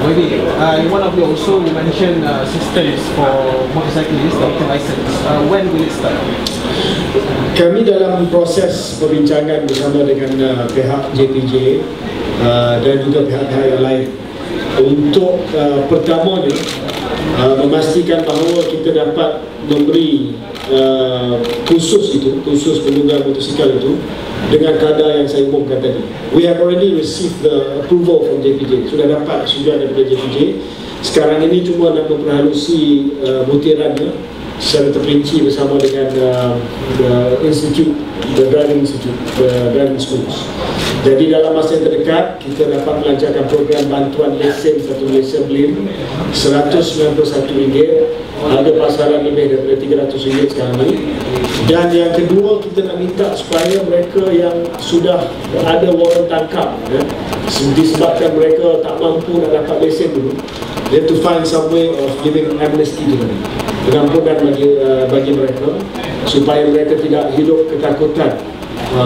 Maybe in one of you also you mentioned systems for motorcyclists, the license. When will it start? Kami dalam proses perbincangan bersama dengan pihak JPJ dan juga pihak-pihak yang lain untuk pertamanya memastikan bahawa kita dapat memberi khusus penunggang motosikal itu dengan kadar yang saya umumkan tadi. We have already received the approval from JPJ. Sudah dapat sudah daripada JPJ. Sekarang ini cuma nak memperhalusi butirannya secara terperinci bersama dengan the driving schools. Jadi dalam masa yang terdekat kita dapat melancarkan program bantuan lesen satu lesen BLIM RM191, harga pasaran lebih daripada RM300 sekarang ini. Dan yang kedua, kita nak minta supaya mereka yang sudah ada waran tangkap disebabkan mereka tak mampu nak dapat lesen dulu, they have to find some way of giving amnesty to them, pengampunan bagi mereka supaya mereka tidak hidup ketakutan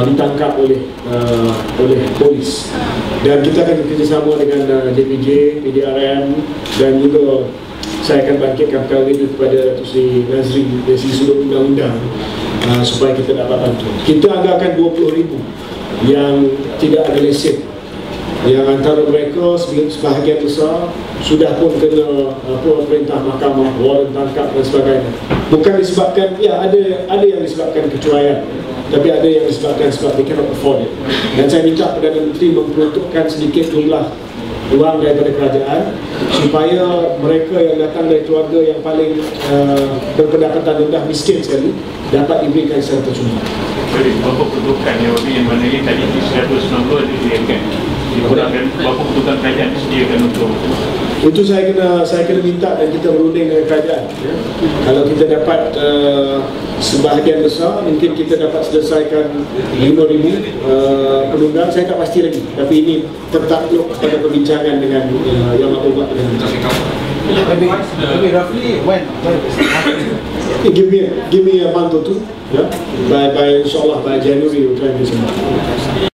ditangkap oleh polis. Dan kita akan bekerjasama dengan JPJ, PDRM dan juga saya akan bangkitkan perkara ini kepada Sri Nazri dari segi sudut undang-undang supaya kita dapat bantu. Kita anggarkan 20,000 yang tidak ada lesen, yang antara mereka sebahagian besar sudah pun kena perintah mahkamah, waran tangkap dan sebagainya. Bukan disebabkan, ya ada yang disebabkan kecuaian, tapi ada yang disebabkan sebab they cannot afford it. Dan saya minta Perdana Menteri memperuntukkan sedikit jumlah wang daripada kerajaan supaya mereka yang datang dari keluarga yang paling berpendapatan rendah, miskin sekali, dapat diberikan secara percuma. Jadi, berapa peruntukan yang mana ini tadi 190 disediakan? Berapa peruntukan kerajaan disediakan untuk itu saya kena minta dan kita berunding dengan kerajaan. Kalau kita dapat sebahagian besar, mungkin kita dapat selesaikan 5,000 penunggang. Saya tak pasti lagi, tapi ini tertakluk pada perbincangan dengan Yang Amat dengan Maybe roughly when? Give me a month or two, by inshallah by January we'll try and do something.